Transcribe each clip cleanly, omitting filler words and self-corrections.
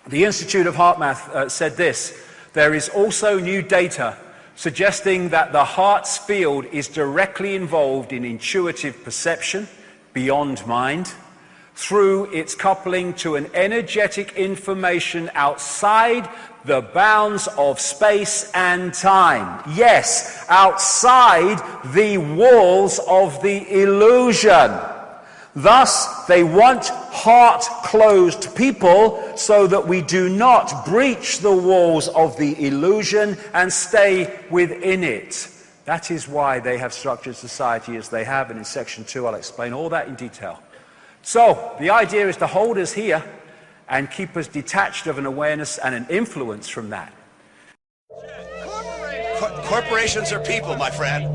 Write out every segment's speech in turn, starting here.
The Institute of Heart Math said this: there is also new data suggesting that the heart's field is directly involved in intuitive perception beyond mind through its coupling to an energetic information outside the bounds of space and time. Yes, outside the walls of the illusion. Thus, they want heart-closed people so that we do not breach the walls of the illusion and stay within it. That is why they have structured society as they have, and in section 2 I'll explain all that in detail. So, the idea is to hold us here and keep us detached of an awareness and an influence from that. Corporations are people, my friend.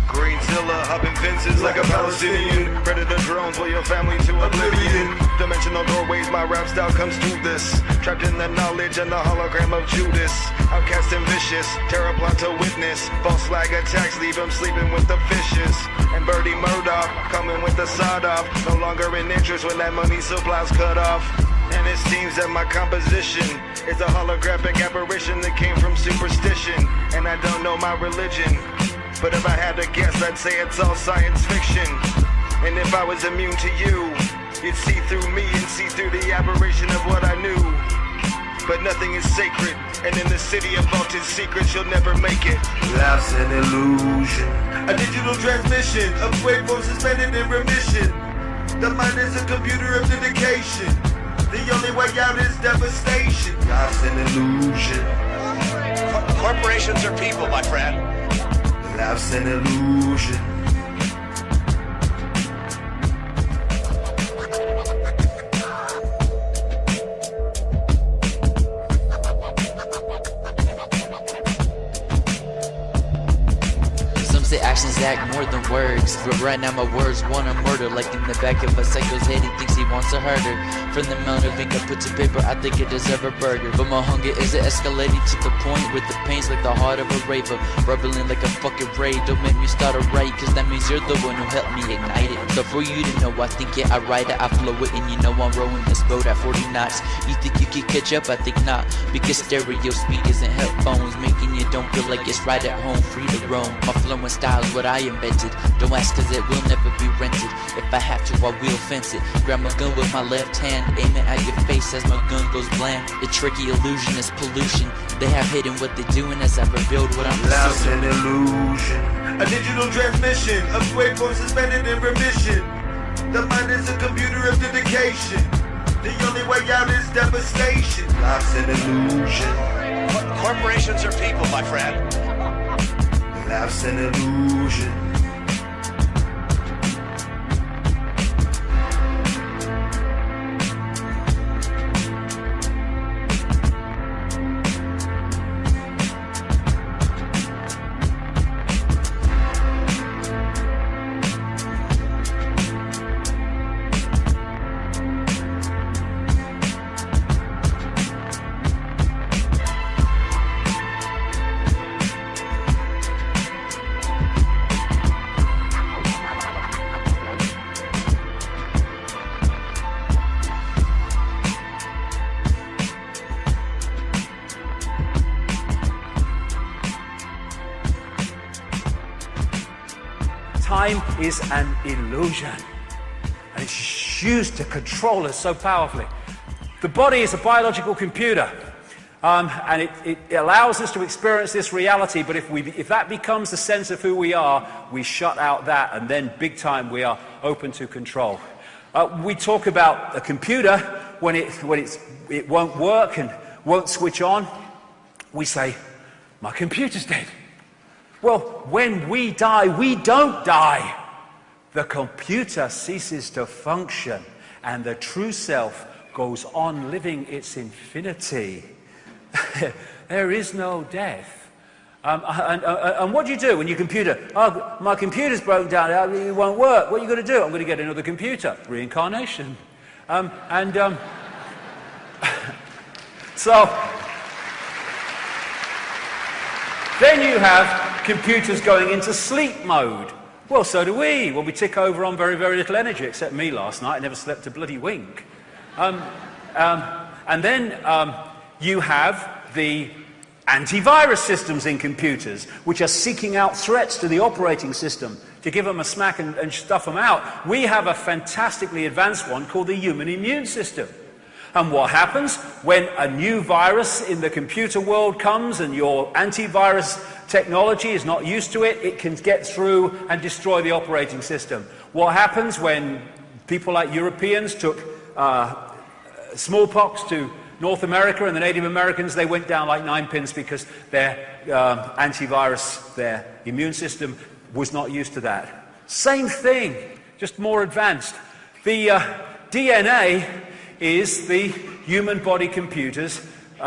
GreenZilla, hopping fences like a Palestinian. Predator drones will your family to oblivion. Dimensional doorways, my rap style comes through this. Trapped in the knowledge and the hologram of Judas. Outcast and vicious, terror plot to witness. False flag attacks leave him sleeping with the fishes. And Birdie Murdoch coming with the sod off. No longer in interest when that money supply's cut off. And it seems that my composition is a holographic apparition that came from superstition. And I don't know my religion, but if I had to guess, I'd say it's all science fiction. And if I was immune to you, you'd see through me and see through the aberration of what I knew. But nothing is sacred, and in the city of vaulted secrets, you'll never make it. Life's an illusion, a digital transmission of waveforms suspended in remission. The mind is a computer of dedication. The only way out is devastation. life's an illusion, Corporations are people, my friend. life's an illusion. Some say actions act more than words, but right now my words wanna murder. Like in the back of a psycho's head, he thinks he wants to hurt her. From the amount of ink I put to paper, I think it deserves a burger. But my hunger is escalating to the point where the pain's like the heart of a raver, bubbling like a fucking raid. Don't make me start a raid, cause that means you're the one who helped me ignite it. So for you to know, I think it, I ride it, I flow it, and you know I'm rowing this boat at 40 knots. You think you can catch up? I think not, because stereo speed isn't headphones, making you don't feel like it's right at home, free to roam. My flow and style is what I invented. Don't ask, cause it will never be rented. If I have to, I will fence it. Grab my gun with my left hand, aim it at your face as my gun goes bland. The tricky illusion is pollution. They have hidden what they're doing as I revealed what I'm Life's pursuing. an illusion, A digital transmission of waveforms suspended in remission. The mind is a computer of dedication. The only way out is devastation. life's an illusion, Corporations are people, my friend. life's an illusion. Time is an illusion, and it's used to control us so powerfully. The body is a biological computer, and it allows us to experience this reality, but if that becomes the sense of who we are, we shut out that, and then big time we are open to control. We talk about a computer when it won't work and won't switch on. We say, my computer's dead. Well, when we die, we don't die. The computer ceases to function, and the true self goes on living its infinity. There is no death. And what do you do when your computer, oh, my computer's broken down, it won't work. What are you going to do? I'm going to get another computer. Reincarnation. So, Then you have computers going into sleep mode. Well, so do we. Well, we tick over on very, very little energy, except me last night. I never slept a bloody wink. And then you have the antivirus systems in computers, which are seeking out threats to the operating system to give them a smack and stuff them out. We have a fantastically advanced one called the human immune system. And what happens when a new virus in the computer world comes and your antivirus technology is not used to it, it can get through and destroy the operating system. What happens when people like Europeans took smallpox to North America and the Native Americans, they went down like 9 pins because their antivirus, their immune system was not used to that. Same thing, just more advanced. The DNA is the human body computer's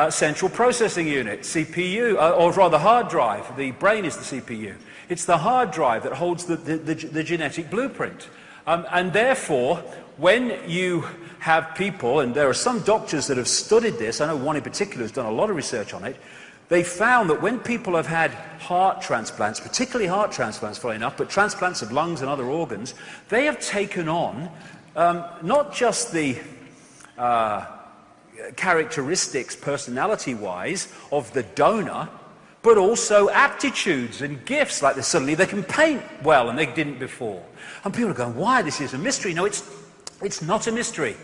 central processing unit, CPU, or rather hard drive. The brain is the CPU. It's the hard drive that holds the genetic blueprint. And therefore, when you have people, and there are some doctors that have studied this, I know one in particular who's done a lot of research on it, they found that when people have had heart transplants, particularly heart transplants, funny enough, but transplants of lungs and other organs, they have taken on not just the characteristics, personality-wise, of the donor, but also aptitudes and gifts, like suddenly they can paint well and they didn't before. And people are going, why? This is a mystery. No, it's not a mystery.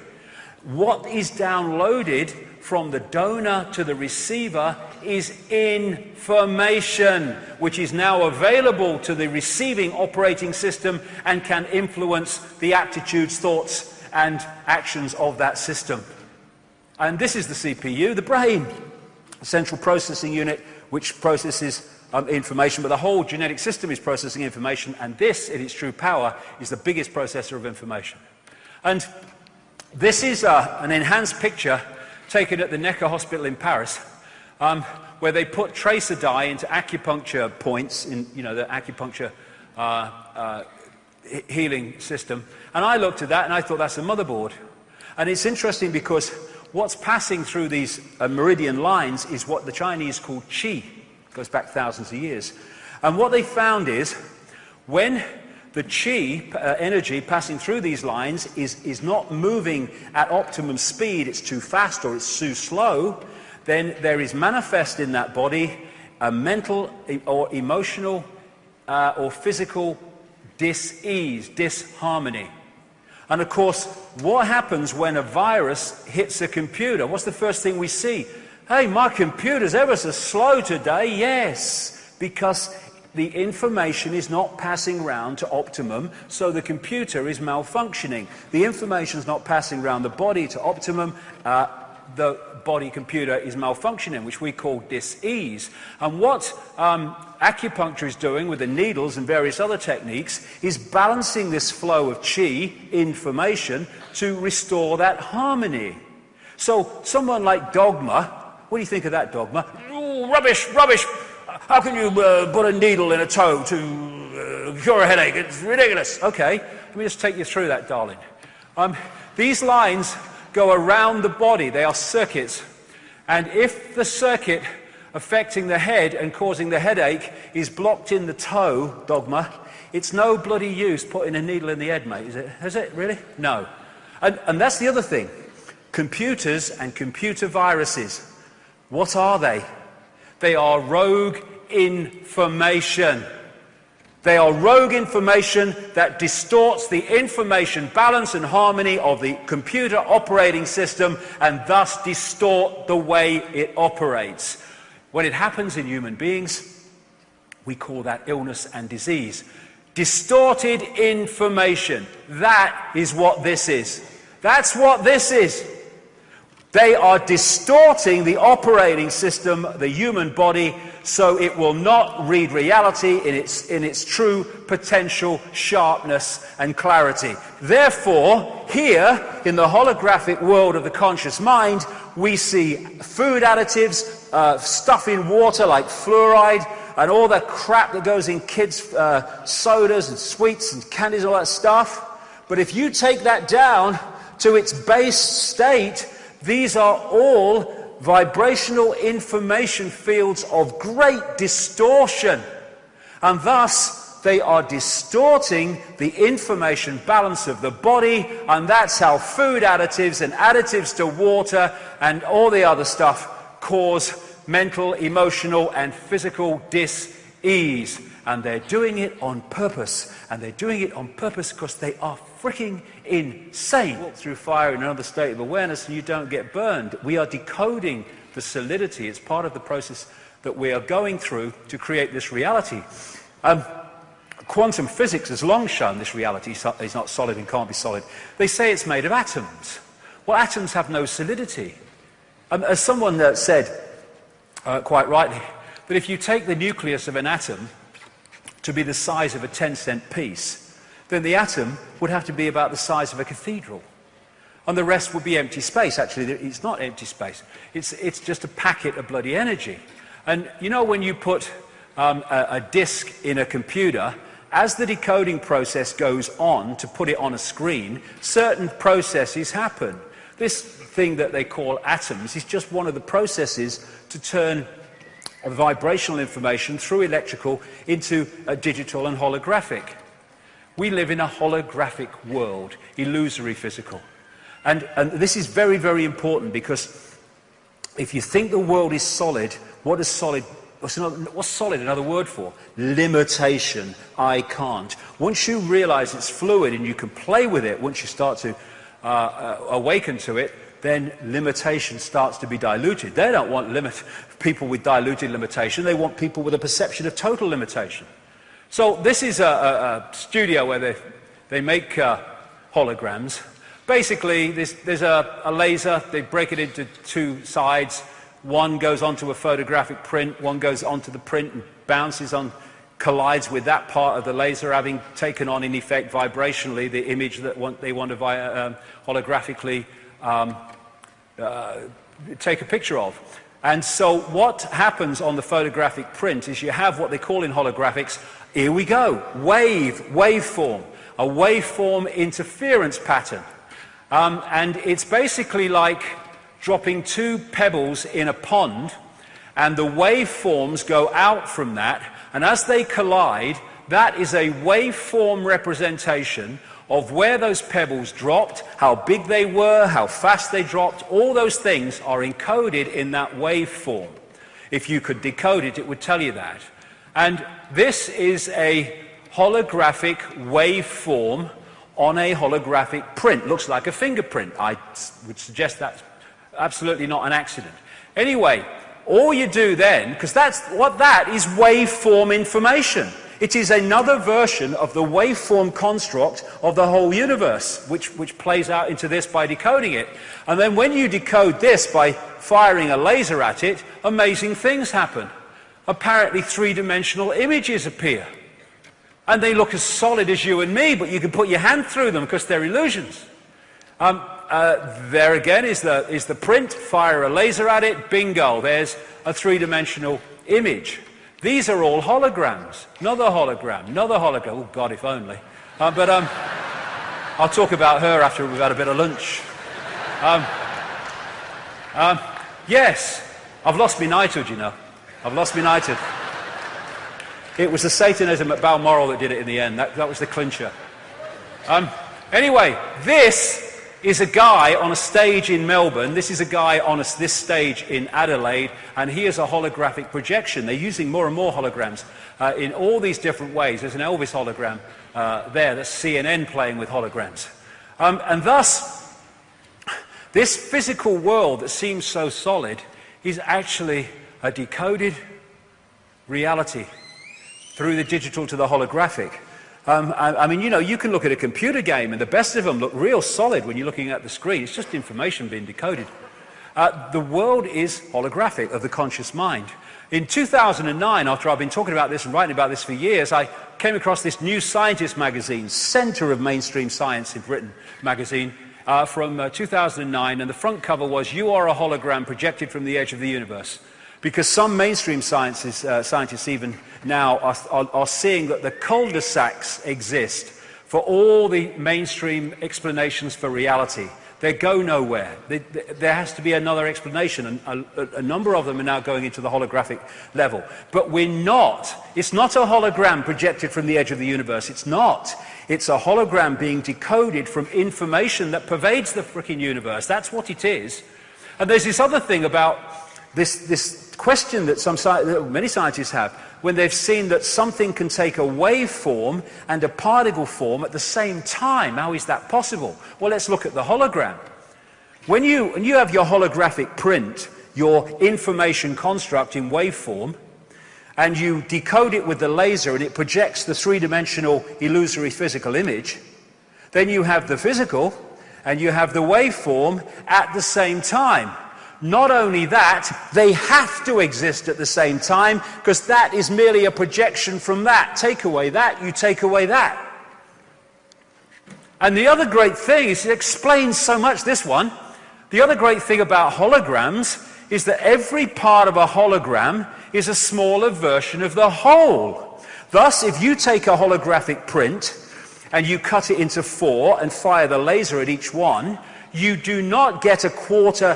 What is downloaded from the donor to the receiver is information, which is now available to the receiving operating system and can influence the aptitudes, thoughts, and actions of that system. And this is the CPU, the brain, the central processing unit, which processes information, but the whole genetic system is processing information, and this, in its true power, is the biggest processor of information. And this is an enhanced picture taken at the Necker Hospital in Paris, where they put tracer dye into acupuncture points in, the acupuncture healing system. And I looked at that and I thought that's a motherboard. And it's interesting because what's passing through these meridian lines is what the Chinese call qi. It goes back thousands of years. And what they found is when the qi energy passing through these lines is not moving at optimum speed, it's too fast or it's too slow, then there is manifest in that body a mental or emotional or physical dis-ease, disharmony. And of course, what happens when a virus hits a computer? What's the first thing we see? Hey, my computer's ever so slow today. Yes, because the information is not passing round to optimum, so the computer is malfunctioning. The information is not passing round the body to optimum, the body computer is malfunctioning, which we call dis-ease. And what acupuncture is doing with the needles and various other techniques is balancing this flow of qi, information, to restore that harmony. So someone like Dogma, what do you think of that, Dogma? Ooh, rubbish, rubbish! How can you put a needle in a toe to cure a headache? It's ridiculous. Okay, let me just take you through that, darling. These lines go around the body. They are circuits. And if the circuit affecting the head and causing the headache is blocked in the toe, Dogma, it's no bloody use putting a needle in the head, mate, is it? Is it, really? No. And that's the other thing. Computers and computer viruses, what are they? They are rogue information. They are rogue information that distorts the information balance and harmony of the computer operating system and thus distort the way it operates. When it happens in human beings, we call that illness and disease. Distorted information. That is what this is. That's what this is. They are distorting the operating system, the human body, so it will not read reality in its true potential sharpness and clarity. Therefore, here in the holographic world of the conscious mind, we see food additives, stuff in water like fluoride, and all the crap that goes in kids' sodas and sweets and candies and all that stuff. But if you take that down to its base state, these are all vibrational information fields of great distortion, and thus they are distorting the information balance of the body, and that's how food additives and additives to water and all the other stuff cause mental, emotional and physical dis-ease. And they're doing it on purpose, and they're doing it on purpose because they are freaking insane. Walk through fire in another state of awareness and you don't get burned. We are decoding the solidity. It's part of the process that we are going through to create this reality. Quantum physics has long shown this reality is not solid and can't be solid. They say it's made of atoms. Well, atoms have no solidity. As someone said, quite rightly, that if you take the nucleus of an atom to be the size of a 10-cent piece, then the atom would have to be about the size of a cathedral. And the rest would be empty space. Actually, it's not empty space. It's just a packet of bloody energy. And you know when you put a disk in a computer, as the decoding process goes on to put it on a screen, certain processes happen. This thing that they call atoms is just one of the processes to turn vibrational information through electrical into digital and holographic. We live in a holographic world, illusory physical. And this is very, very important, because if you think the world is solid, what's solid another word for? Limitation. I can't. Once you realize it's fluid and you can play with it, once you start to awaken to it, then limitation starts to be diluted. They don't want people with diluted limitation. They want people with a perception of total limitation. So this is a studio where they make holograms. Basically, there's a laser. They break it into two sides. One goes onto a photographic print. One goes onto the print and bounces on, collides with that part of the laser, having taken on, in effect, vibrationally, the image that they want to holographically take a picture of. And so what happens on the photographic print is you have what they call in holographics, here we go, waveform, a waveform interference pattern. And it's basically like dropping two pebbles in a pond, and the waveforms go out from that, and as they collide, that is a waveform representation of where those pebbles dropped, how big they were, how fast they dropped. All those things are encoded in that waveform. If you could decode it, it would tell you that. And this is a holographic waveform on a holographic print. Looks like a fingerprint. I would suggest that's absolutely not an accident. Anyway, all you do then, because that is waveform information. It is another version of the waveform construct of the whole universe, which plays out into this by decoding it. And then when you decode this by firing a laser at it, amazing things happen. Apparently three-dimensional images appear. And they look as solid as you and me, but you can put your hand through them because they're illusions. There again is the print, fire a laser at it, bingo, there's a three-dimensional image. These are all holograms. Another hologram, another hologram. Oh, God, if only. But I'll talk about her after we've had a bit of lunch. Yes, I've lost my knighthood, you know. I've lost my knighthood. It was the Satanism at Balmoral that did it in the end. That was the clincher. Anyway, this is a guy on a stage in Melbourne. This is a guy on this stage in Adelaide, and he is a holographic projection. They're using more and more holograms in all these different ways. There's an Elvis hologram there. That's CNN playing with holograms. And thus, this physical world that seems so solid is actually a decoded reality through the digital to the holographic. I mean, you know, you can look at a computer game and the best of them look real solid when you're looking at the screen. It's just information being decoded. The world is holographic, of the conscious mind. In 2009, after I've been talking about this and writing about this for years, I came across this New Scientist magazine, centre of mainstream science in Britain magazine, from 2009, and the front cover was, "You are a hologram projected from the edge of the universe." Because some mainstream scientists even now are seeing that the cul-de-sacs exist for all the mainstream explanations for reality. They go nowhere. There has to be another explanation, and a number of them are now going into the holographic level. But we're not. It's not a hologram projected from the edge of the universe. It's not. It's a hologram being decoded from information that pervades the frickin' universe. That's what it is. And there's this other thing about this question that many scientists have, when they've seen that something can take a waveform and a particle form at the same time. How is that possible? Well, let's look at the hologram. When you have your holographic print, your information construct in waveform, and you decode it with the laser and it projects the three-dimensional illusory physical image, then you have the physical and you have the waveform at the same time. Not only that, they have to exist at the same time, because that is merely a projection from that. Take away that, you take away that. And the other great thing is, it explains so much, this one. The other great thing about holograms is that every part of a hologram is a smaller version of the whole. Thus, if you take a holographic print and you cut it into 4 and fire the laser at each one, you do not get a quarter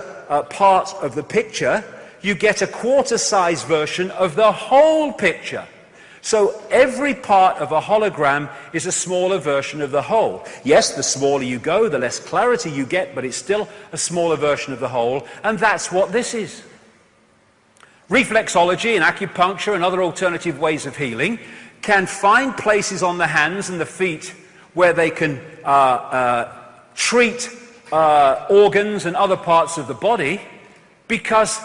part of the picture, you get a quarter-size version of the whole picture. So every part of a hologram is a smaller version of the whole. Yes, the smaller you go, the less clarity you get, but it's still a smaller version of the whole, and that's what this is. Reflexology and acupuncture and other alternative ways of healing can find places on the hands and the feet where they can treat organs and other parts of the body, because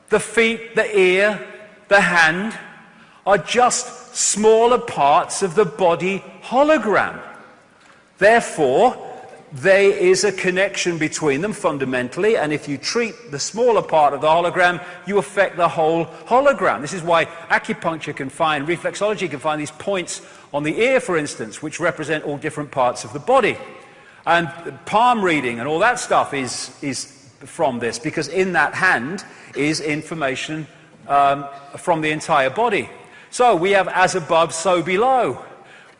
the feet, the ear, the hand are just smaller parts of the body hologram. Therefore, there is a connection between them fundamentally, and if you treat the smaller part of the hologram, you affect the whole hologram. This is why acupuncture can find, reflexology can find these points on the ear, for instance, which represent all different parts of the body. And palm reading and all that stuff is from this, because in that hand is information from the entire body. So we have as above, so below.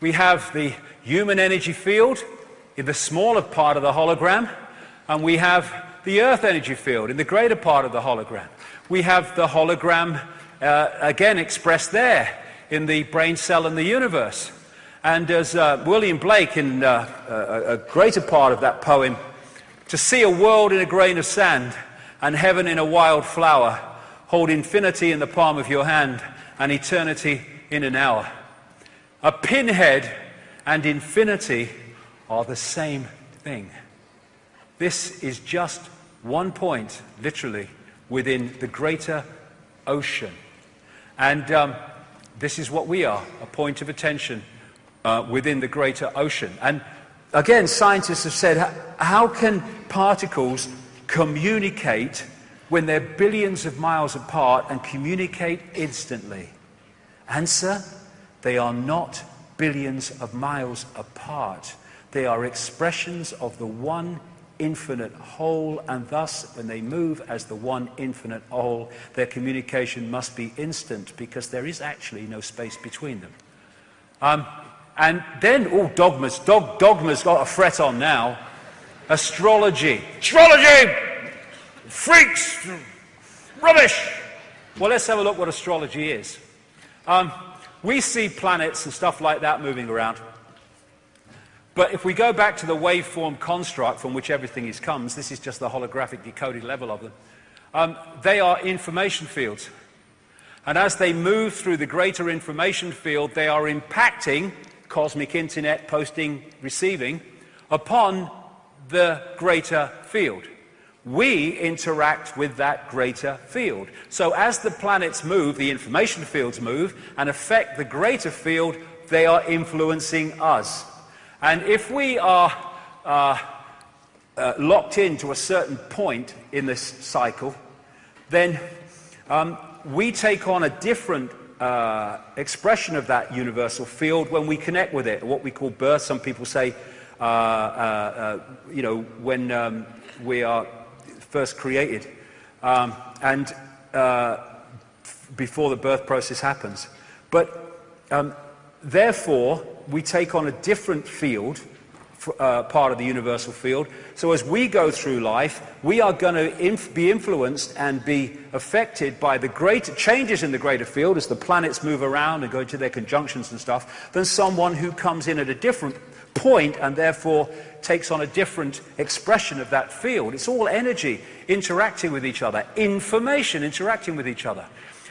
We have the human energy field in the smaller part of the hologram, and we have the earth energy field in the greater part of the hologram. We have the hologram again expressed there in the brain cell and the universe. And as William Blake, in a greater part of that poem, to see a world in a grain of sand and heaven in a wild flower, hold infinity in the palm of your hand and eternity in an hour. A pinhead and infinity are the same thing. This is just one point, literally, within the greater ocean. And this is what we are, a point of attention within the greater ocean. And again, scientists have said, how can particles communicate when they're billions of miles apart and communicate instantly? Answer, they are not billions of miles apart. They are expressions of the one infinite whole, and thus, when they move as the one infinite whole, their communication must be instant, because there is actually no space between them. And then, dogmas. Dogma's got a fret on now. Astrology. Astrology! Freaks! Rubbish! Well, let's have a look what astrology is. We see planets and stuff like that moving around. But if we go back to the waveform construct from which everything comes, this is just the holographic decoded level of them, they are information fields. And as they move through the greater information field, they are impacting cosmic internet, posting, receiving, upon the greater field. We interact with that greater field. So as the planets move, the information fields move and affect the greater field, they are influencing us. And if we are locked into a certain point in this cycle, then we take on a different expression of that universal field when we connect with it, what we call birth. Some people say, when we are first created, and before the birth process happens. But therefore, we take on a different field part of the universal field. So as we go through life, we are going to be influenced and be affected by the greater changes in the greater field as the planets move around and go to their conjunctions and stuff, than someone who comes in at a different point and therefore takes on a different expression of that field. It's all energy interacting with each other, information interacting with each other.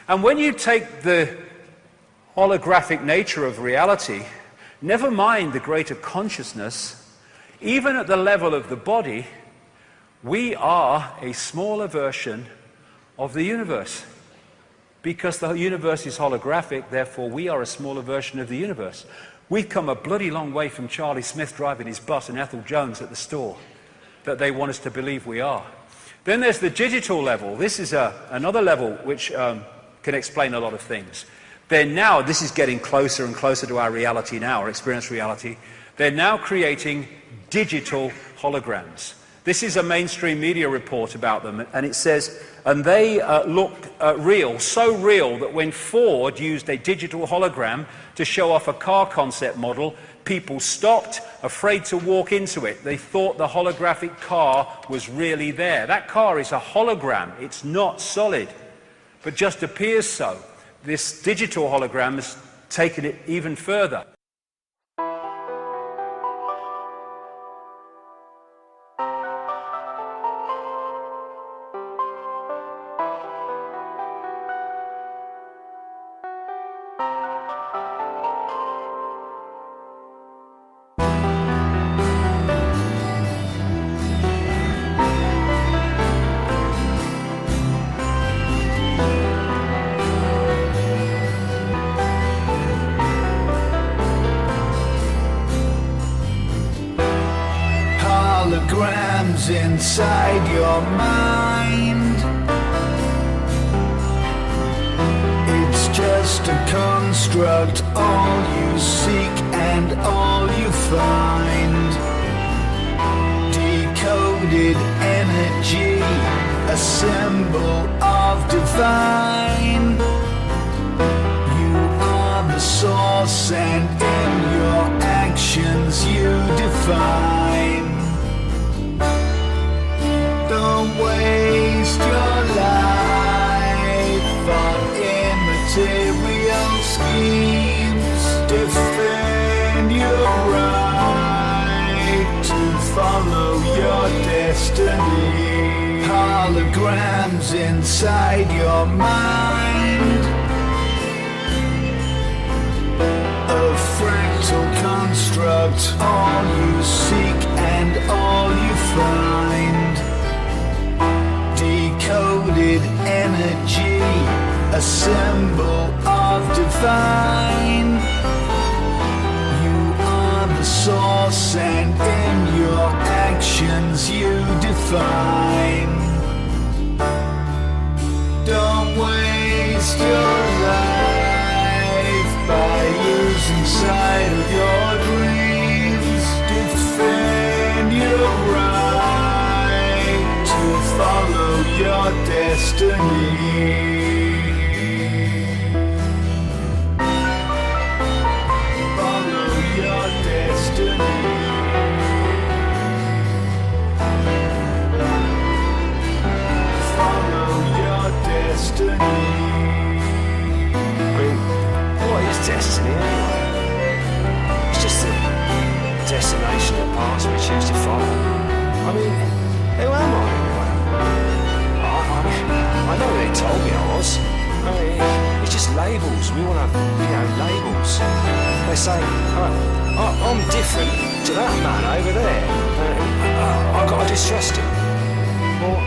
And when you take the holographic nature of reality, never mind the greater consciousness, even at the level of the body, we are a smaller version of the universe. Because the universe is holographic, therefore we are a smaller version of the universe. We've come a bloody long way from Charlie Smith driving his bus and Ethel Jones at the store that they want us to believe we are. Then there's the digital level. This is another level which can explain a lot of things. Then now, this is getting closer and closer to our reality now, our experienced reality. They're now creating digital holograms. This is a mainstream media report about them, and it says, and they look real, so real that when Ford used a digital hologram to show off a car concept model, people stopped, afraid to walk into it. They thought the holographic car was really there. That car is a hologram. It's not solid, but just appears so. This digital hologram has taken it even further. Holograms inside your mind. It's just a construct, all you seek and all you find. Decoded energy, a symbol of divine. You are the source and in your actions you define. Don't waste your life on immaterial schemes. Defend your right to follow your destiny. Holograms inside your mind. A fractal construct, all you seek and all you find. Decoded energy, a symbol of divine. You are the source and in your actions you define. Don't waste your life by losing sight of your dreams. Defend your right to follow your destiny. Follow your destiny. Follow your destiny. I mean, what is destiny anyway? It's just a destination or path we choose to follow. I mean, who am I anyway? I know they told me I was. I mean, it's just labels. We want to, labels. They say, I'm different to that man over there. I've got to distrust him. Well,